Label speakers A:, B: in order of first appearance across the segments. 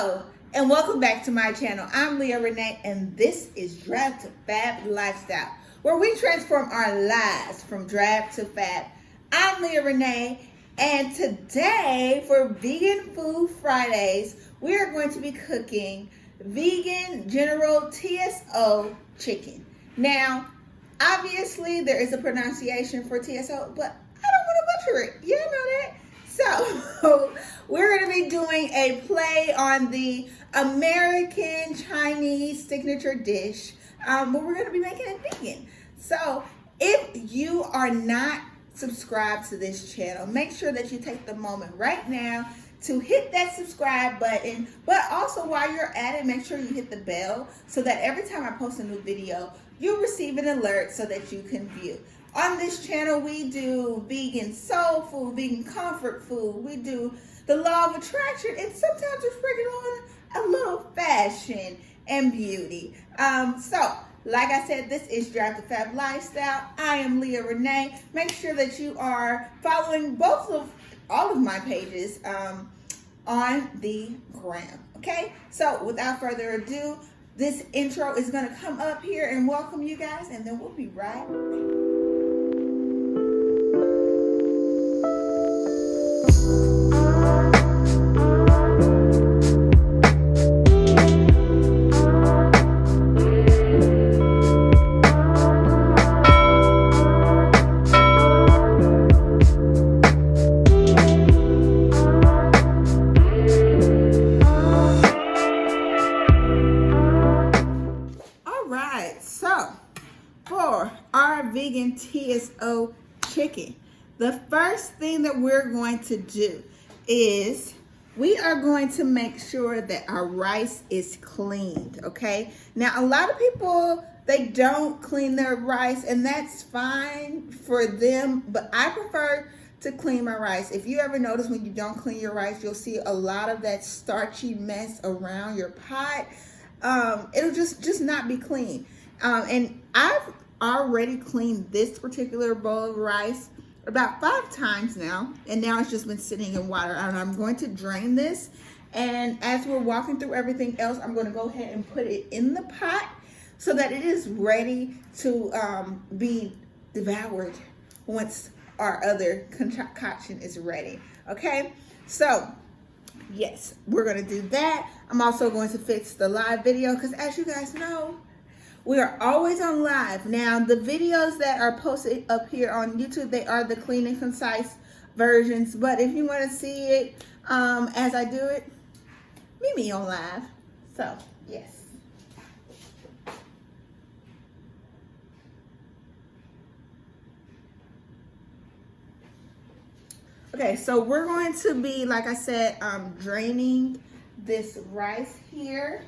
A: Hello and welcome back to my channel. I'm Leah Renee and this is Drab to Fab Lifestyle, where we transform our lives from drab to fab. I'm Leah Renee and today for Vegan Food Fridays, we are going to be cooking vegan General TSO chicken. Now, obviously there is a pronunciation for TSO, but I don't want to butcher it. You know that? So we're going to be doing a play on the American Chinese signature dish, but we're going to be making it vegan. So if you are not subscribed to this channel, make sure that you take the moment right now to hit that subscribe button, but also while you're at it, make sure you hit the bell so that every time I post a new video, you'll receive an alert so that you can view. On this channel, we do vegan soul food, vegan comfort food. We do the law of attraction, and sometimes we're bringing on a little fashion and beauty. So, like I said, this is Drab to Fab Lifestyle. I am Leah Renee. Make sure that you are following all of my pages on the gram. Okay? So, without further ado, this intro is going to come up here and welcome you guys, and then we'll be right back. Vegan TSO chicken. The first thing that we're going to do is we are going to make sure that our rice is cleaned, okay? Now, a lot of people, they don't clean their rice, and that's fine for them, but I prefer to clean my rice. If you ever notice when you don't clean your rice, you'll see a lot of that starchy mess around your pot. It'll just not be clean. And I've already cleaned this particular bowl of rice about 5 times now, and now it's just been sitting in water, and I'm going to drain this, and as we're walking through everything else, I'm going to go ahead and put it in the pot so that it is ready to be devoured once our other concoction is ready. Okay, so yes, we're going to do that. I'm also going to fix the live video because, as you guys know, we are always on live. Now, the videos that are posted up here on YouTube, they are the clean and concise versions. But if you want to see it as I do it, meet me on live. So, yes. Okay, so we're going to be, like I said, draining this rice here.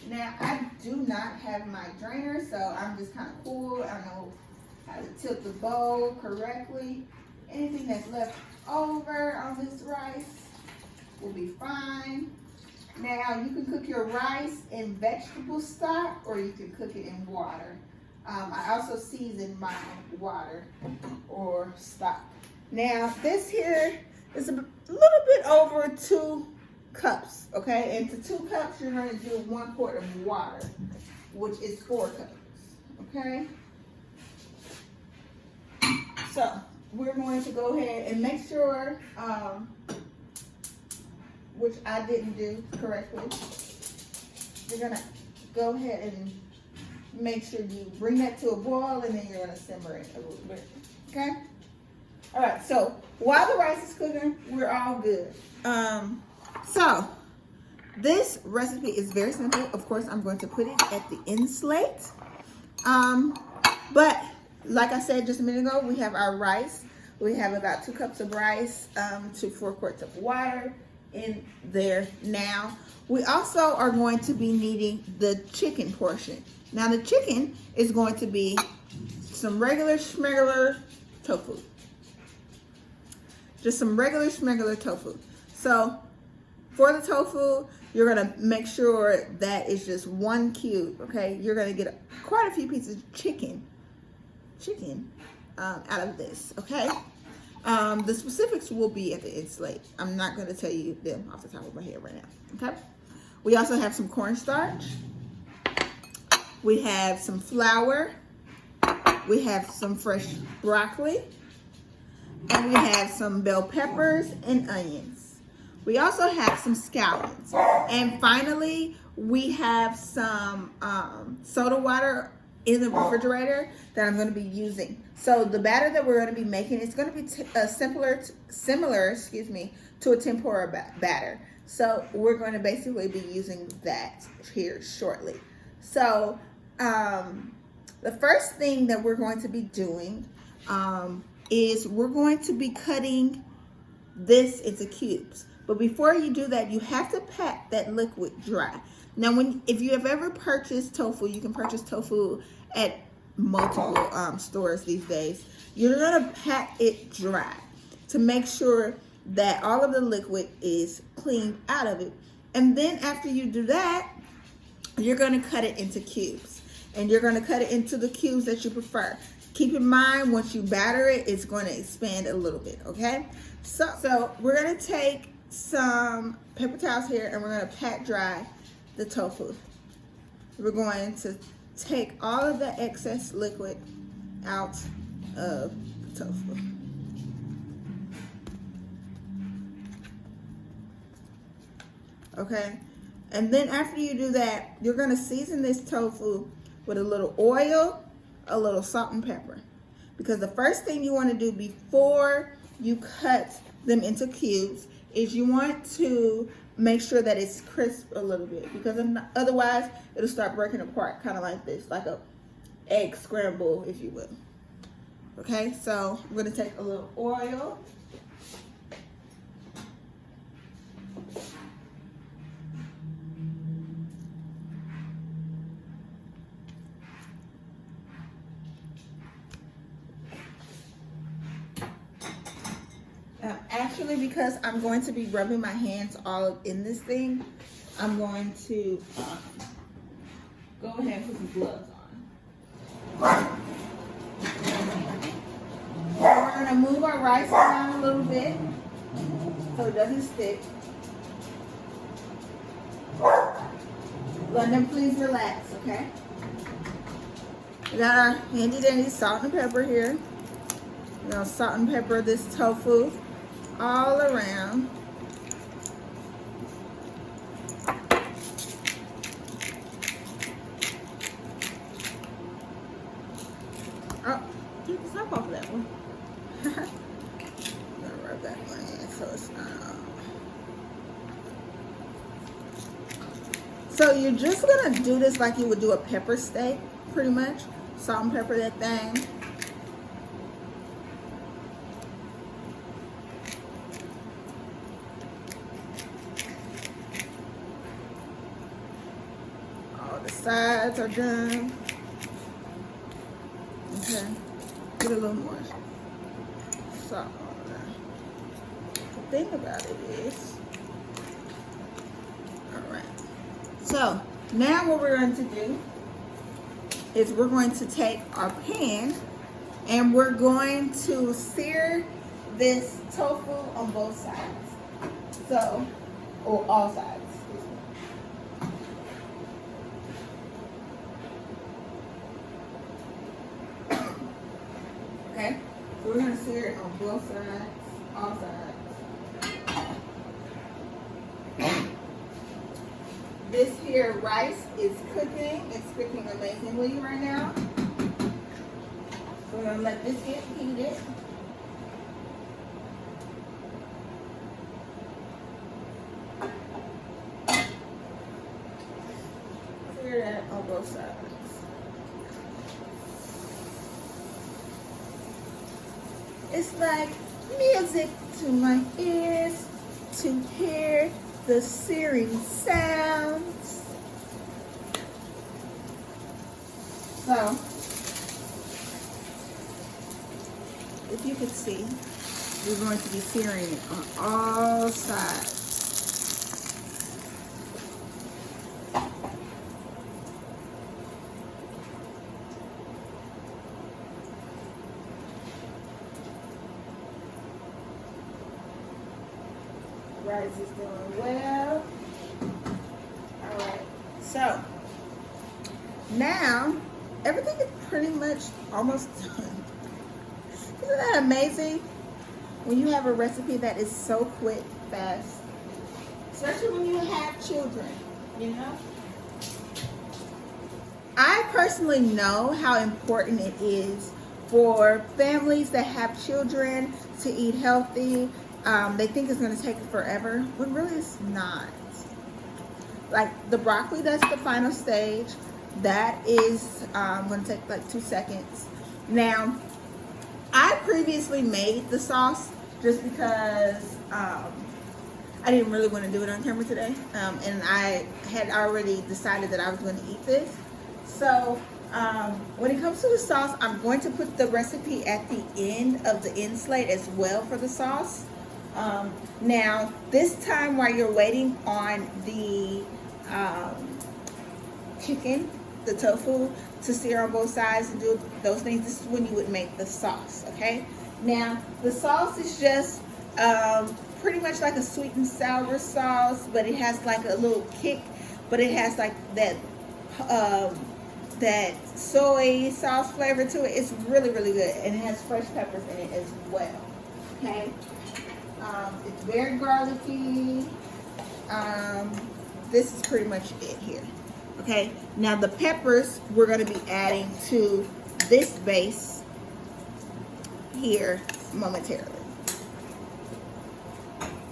A: Now, I do not have my drainer, so I'm just kind of cool. I know how to tilt the bowl correctly. Anything that's left over on this rice will be fine. Now, you can cook your rice in vegetable stock, or you can cook it in water. I also season my water or stock. Now, this here is a little bit over 2 cups, okay? And to 2 cups, you're going to do 1 quart of water, which is 4 cups, okay? So we're going to go ahead and make sure, which I didn't do correctly, you're going to go ahead and make sure you bring that to a boil, and then you're going to simmer it a little bit, okay? All right, so while the rice is cooking, we're all good. So, this recipe is very simple. Of course, I'm going to put it at the end slate. But, like I said just a minute ago, we have our rice. We have about 2 cups of rice to 4 quarts of water in there now. We also are going to be needing the chicken portion. Now, the chicken is going to be some regular schmegular tofu. Just some regular schmegular tofu. So, for the tofu, you're going to make sure that it's just 1 cube, okay? You're going to get quite a few pieces of chicken out of this, okay? The specifics will be at the end slate. I'm not going to tell you them off the top of my head right now, okay? We also have some cornstarch. We have some flour. We have some fresh broccoli. And we have some bell peppers and onions. We also have some scallions. And finally, we have some soda water in the refrigerator that I'm going to be using. So the batter that we're going to be making is going to be similar to a tempura batter. So we're going to basically be using that here shortly. So the first thing that we're going to be doing is we're going to be cutting this into cubes. But before you do that, you have to pat that liquid dry. Now, if you have ever purchased tofu, you can purchase tofu at multiple stores these days. You're gonna pat it dry to make sure that all of the liquid is cleaned out of it. And then after you do that, you're gonna cut it into cubes. And you're gonna cut it into the cubes that you prefer. Keep in mind, once you batter it, it's gonna expand a little bit, okay? So we're gonna take some paper towels here and we're gonna pat dry the tofu. We're going to take all of the excess liquid out of the tofu. Okay, and then after you do that, you're gonna season this tofu with a little oil, a little salt and pepper. Because the first thing you wanna do before you cut them into cubes is you want to make sure that it's crisp a little bit, because otherwise it'll start breaking apart, kind of like this, like a egg scramble, if you will. Okay, so I'm gonna take a little oil. Actually, because I'm going to be rubbing my hands all in this thing, I'm going to go ahead and put some gloves on. We're going to move our rice around a little bit so it doesn't stick. London, please relax, okay? We got our handy dandy salt and pepper here. We're going to salt and pepper this tofu all around. Oh, take the top off of that one. I'm gonna rub that one in so it's not. So you're just gonna do this like you would do a pepper steak, pretty much. Salt and pepper that thing. Sides are done. Okay, get a little more salt on there. The thing about it is, all right. So now what we're going to do is we're going to take our pan and we're going to sear this tofu on both sides. So, or all sides. Okay, so we're going to sear it on both sides, all sides. This here rice is cooking. It's cooking amazingly right now. So we're going to let this get heated. Sear that on both sides. It's like music to my ears to hear the searing sounds. So, if you could see, we're going to be searing it on all sides. Rice is doing well. So now everything is pretty much almost done. Isn't that amazing? When you have a recipe that is so quick, fast, especially when you have children, you know? I personally know how important it is for families that have children to eat healthy. They think it's going to take forever, but really it's not. Like the broccoli, that's the final stage. That is going to take like 2 seconds. Now, I previously made the sauce just because I didn't really want to do it on camera today. And I had already decided that I was going to eat this. So when it comes to the sauce, I'm going to put the recipe at the end of the end slate as well for the sauce. Now, this time while you're waiting on the chicken, the tofu, to sear on both sides and do those things, this is when you would make the sauce, okay? Now, the sauce is just pretty much like a sweet and sour sauce, but it has like a little kick, but it has like that soy sauce flavor to it. It's really, really good, and it has fresh peppers in it as well, okay? It's very garlicky. This is pretty much it here. Okay, now the peppers we're going to be adding to this base here momentarily.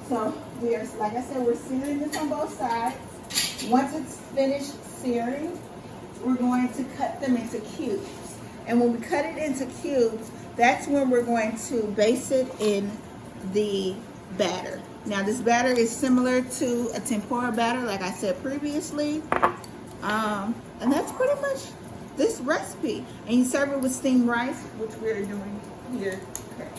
A: So we are, like I said, we're searing this on both sides. Once it's finished searing, we're going to cut them into cubes. And when we cut it into cubes, that's when we're going to base it in the batter. Now this batter is similar to a tempura batter, like I said previously. And that's pretty much this recipe. And you serve it with steamed rice, which we're doing here. Okay.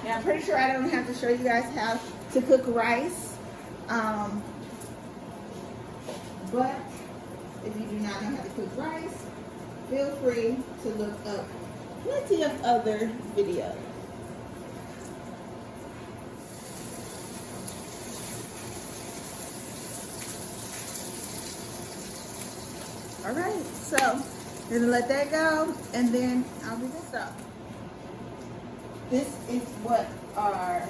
A: Now I'm pretty sure I don't have to show you guys how to cook rice. But if you do not know how to cook rice, feel free to look up plenty of other videos. All right, so we're gonna let that go, and then I'll do this up. This is what our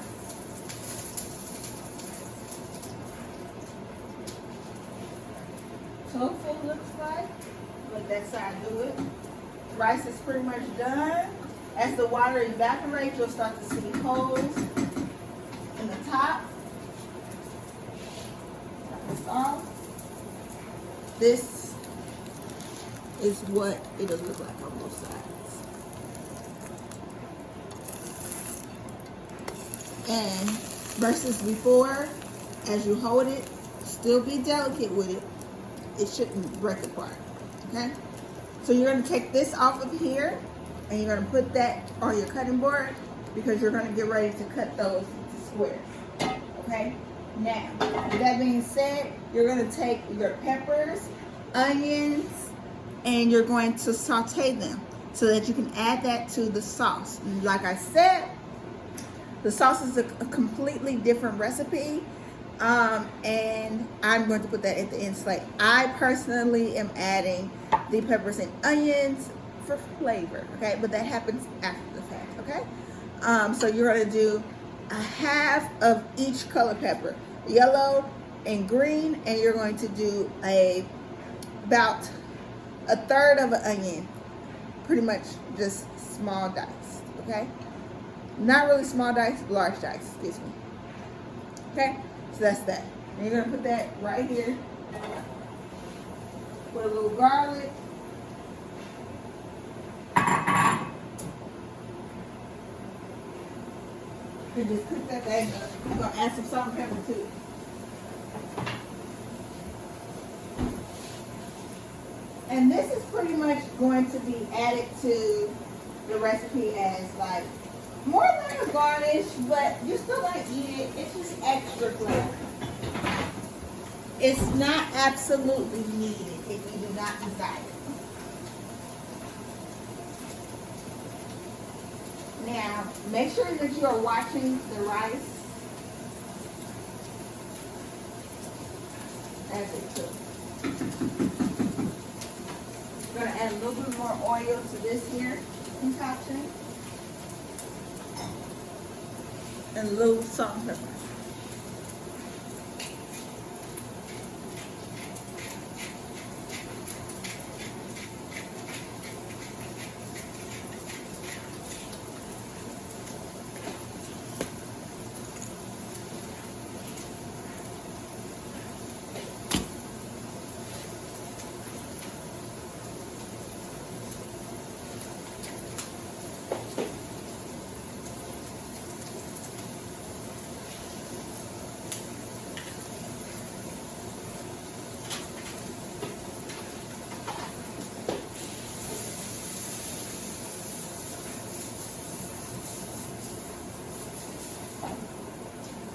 A: tofu looks like. Let that side do it. Rice is pretty much done. As the water evaporates, you'll start to see holes in the top. Cut this off. This is what it'll look like on both sides. And versus before, as you hold it, still be delicate with it. It shouldn't break apart, okay? So you're gonna take this off of here, and you're gonna put that on your cutting board because you're gonna get ready to cut those into squares, okay? Now, with that being said, you're gonna take your peppers, onions, and you're going to saute them so that you can add that to the sauce. Like I said, the sauce is a completely different recipe, and I'm going to put that at the end slate. I personally am adding the peppers and onions for flavor, okay? But that happens after the fact, okay? So you're going to do a half of each color pepper, yellow and green, and you're going to do about a third of an onion, pretty much just small dice, okay? Not really small dice, large dice, excuse me. Okay, so that's that. And you're gonna put that right here. Put a little garlic. And just cook that thing up. I'm gonna add some salt and pepper too. And this is pretty much going to be added to the recipe as like more like a garnish, but you're still gonna eat it. It's just extra flavor. It's not absolutely needed if you do not desire it. Now, make sure that you are watching the rice as it cooks. I'm going to add a little bit more oil to this here concoction. And a little salt and pepper.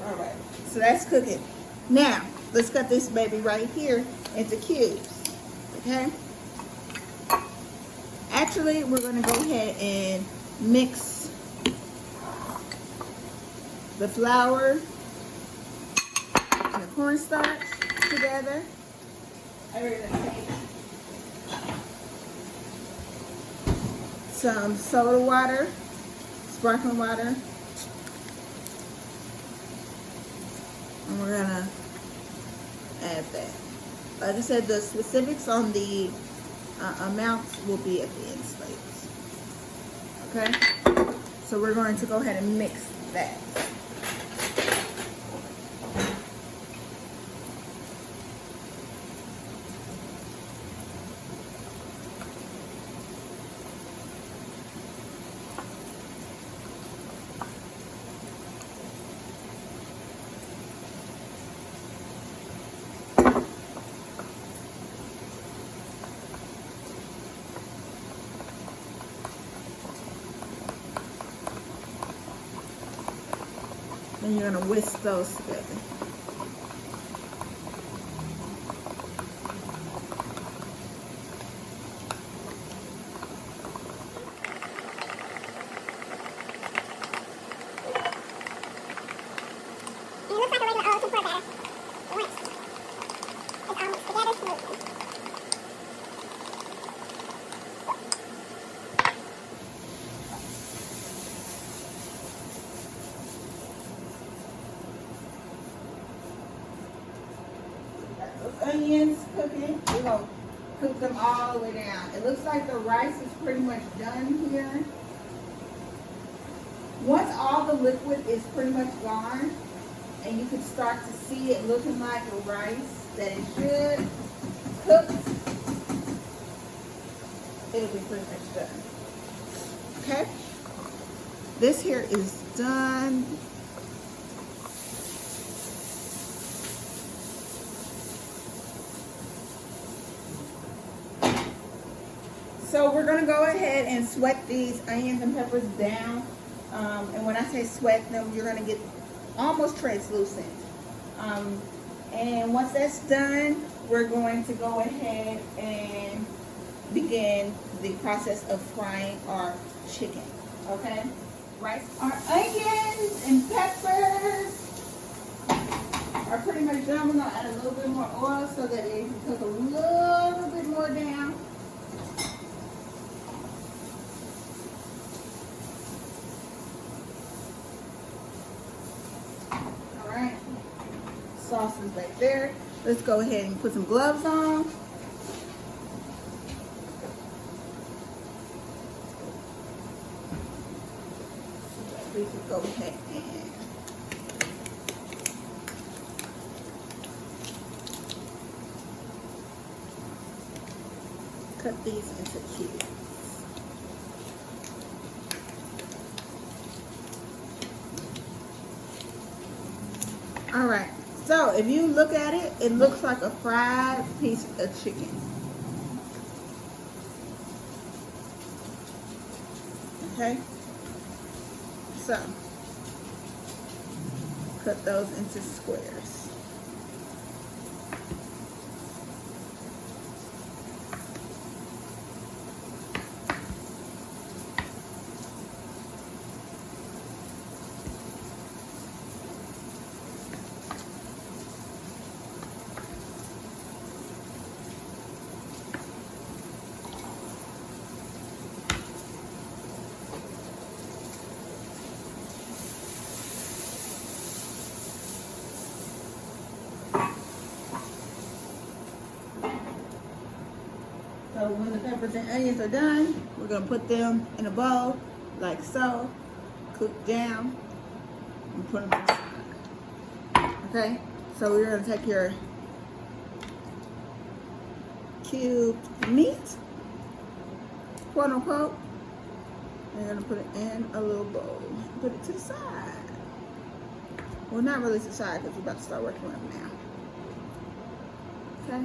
A: All right, so that's cooking. Now, let's cut this baby right here into cubes, okay? Actually, we're gonna go ahead and mix the flour and the cornstarch together. We're gonna take some soda water, sparkling water, and we're gonna add that. Like I said, the specifics on the amounts will be at the end, slates. Okay? So we're going to go ahead and mix that. And you're going to whisk those together.
B: It looks like a regular old two-part batter. Once it's all mixed together smoothly.
A: Those onions cooking, we're going to cook them all the way down. It looks like the rice is pretty much done here. Once all the liquid is pretty much gone, and you can start to see it looking like the rice that it should cook, it'll be pretty much done. Okay? This here is done. So we're going to go ahead and sweat these onions and peppers down. And when I say sweat them, you're going to get almost translucent. And once that's done, we're going to go ahead and begin the process of frying our chicken. Okay? Right? Our onions and peppers are pretty much done. We're going to add a little bit more oil so that it can cook a little bit more down. Sauce is back there. Let's go ahead and put some gloves on. We can go ahead and cut these into cubes. All right. So if you look at it, it looks like a fried piece of chicken. Okay? So, cut those into squares. when the peppers and onions are done, we're gonna put them in a bowl, like so, cook down, and put them aside. Okay, so we're gonna take your cubed meat, quote unquote, and you're gonna put it in a little bowl. Put it to the side. Well, not really to the side because we're about to start working with them now. Okay.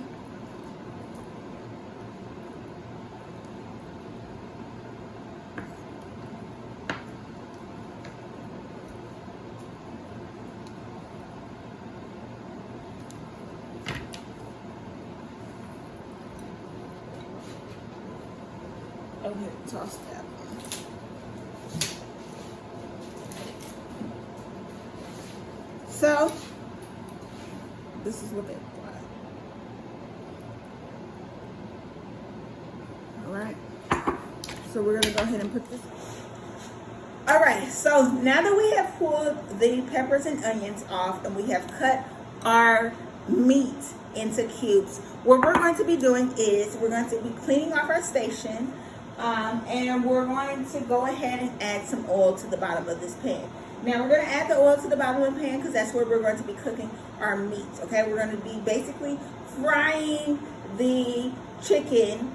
A: Go ahead and toss that one. So, this is what they look like. Alright. So we're going to go ahead and put this. Alright, so now that we have pulled the peppers and onions off and we have cut our meat into cubes, what we're going to be doing is we're going to be cleaning off our station. And we're going to go ahead and add some oil to the bottom of this pan. Now we're going to add the oil to the bottom of the pan because that's where we're going to be cooking our meat. Okay, we're going to be basically frying the chicken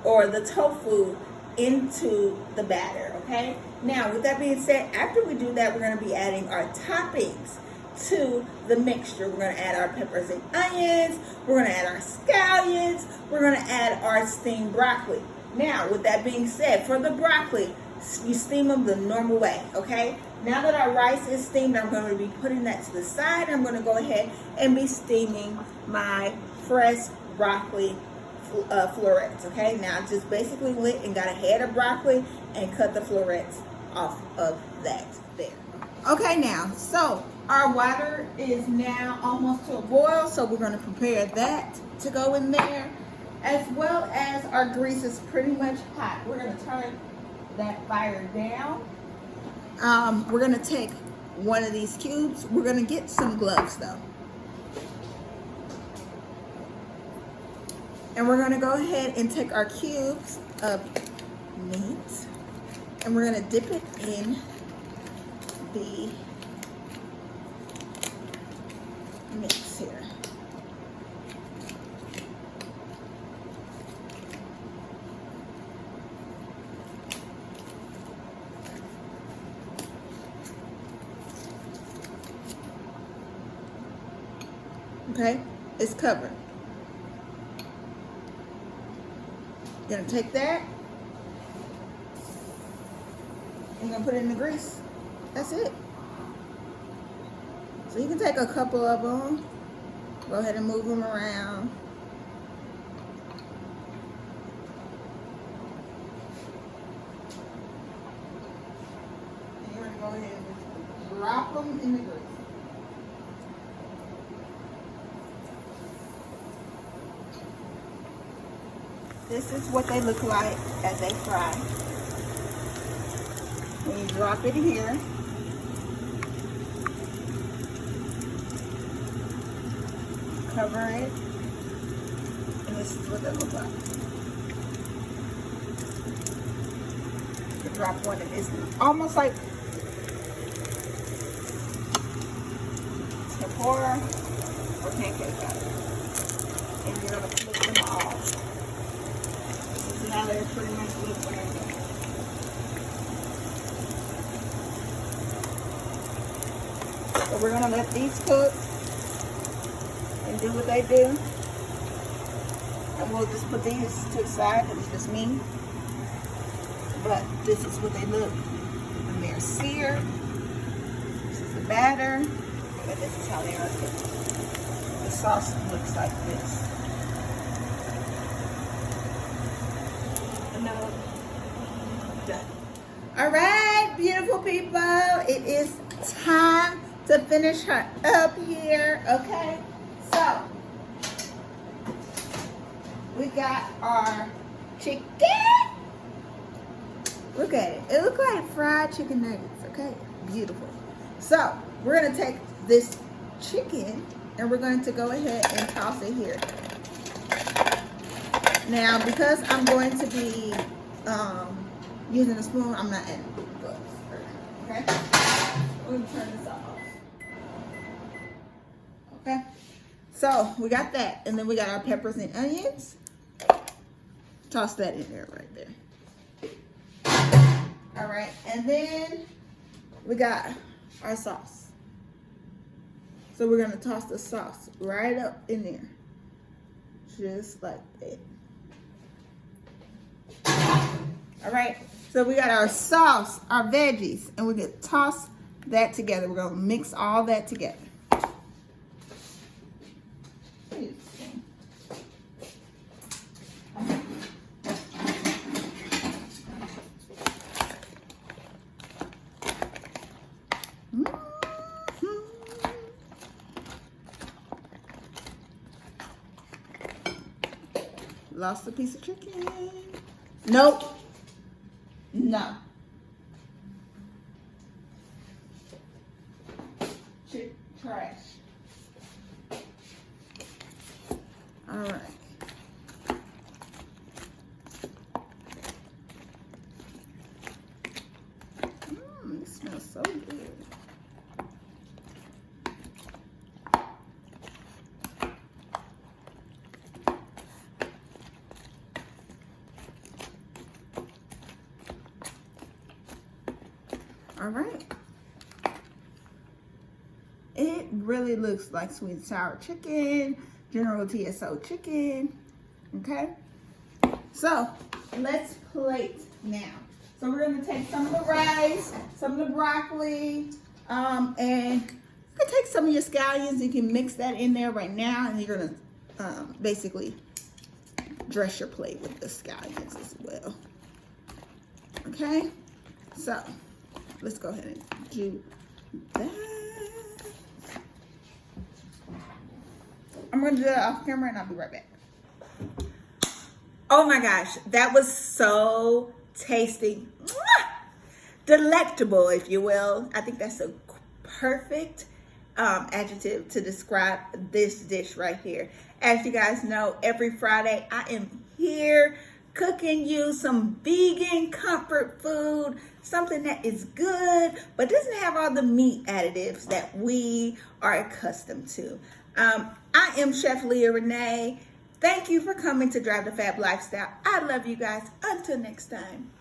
A: or the tofu into the batter. Okay, now with that being said, after we do that, we're going to be adding our toppings to the mixture. We're going to add our peppers and onions, we're going to add our scallions, we're going to add our steamed broccoli. Now, with that being said, for the broccoli, you steam them the normal way, okay? Now that our rice is steamed, I'm going to be putting that to the side. I'm going to go ahead and be steaming my fresh broccoli florets, okay? Now, I just basically went and got a head of broccoli and cut the florets off of that there. Okay, now, so our water is now almost to a boil, so we're going to prepare that to go in there. As well as our grease is pretty much hot. We're going to turn that fire down. We're going to take one of these cubes. We're going to get some gloves though. And we're going to go ahead and take our cubes of meat and we're going to dip it in the mix here. Okay, it's covered. You're gonna take that. You're gonna put it in the grease. That's it. So you can take a couple of them. Go ahead and move them around. And you're gonna go ahead and just drop them in the grease. This is what they look like as they fry. When you drop it here, cover it, and this is what they look like. You drop one, and it's almost like tempura or pancake batter. And you're gonna flip them off. Now they're pretty much look like that. So we're gonna let these cook and do what they do. And we'll just put these to the side because it's just me. But this is what they look when they're seared. This is the batter, and this is how they are cooked. The sauce looks like this. Done. All right, beautiful people, it is time to finish her up here. Okay, so we got our chicken. Look at it. It looks like fried chicken nuggets. Okay, beautiful. So we're gonna take this chicken and we're going to go ahead and toss it here. Now, because I'm going to be using a spoon, I'm not adding gloves. Okay? Let me turn this off. Okay? So, we got that. And then we got our peppers and onions. Toss that in there right there. All right. And then we got our sauce. So, we're going to toss the sauce right up in there. Just like that. All right, so we got our sauce, our veggies, and we're going to toss that together. We're going to mix all that together. Lost a piece of chicken. Nope. No. Trash. All right. It smells so good. All right. It really looks like sweet and sour chicken, General TSO chicken. Okay. So let's plate now. So we're going to take some of the rice, some of the broccoli, and you can take some of your scallions. You can mix that in there right now, and you're going to basically dress your plate with the scallions as well. Okay. So let's go ahead and do that. I'm going to do that off camera and I'll be right back. Oh my gosh, that was so tasty. Mwah! Delectable, if you will. I think that's a perfect adjective to describe this dish right here. As you guys know, every Friday I am here cooking you some vegan comfort food, something that is good but doesn't have all the meat additives that we are accustomed to. I am Chef Leah Renee. Thank you for coming to Drive the Fab Lifestyle. I love you guys. Until next time.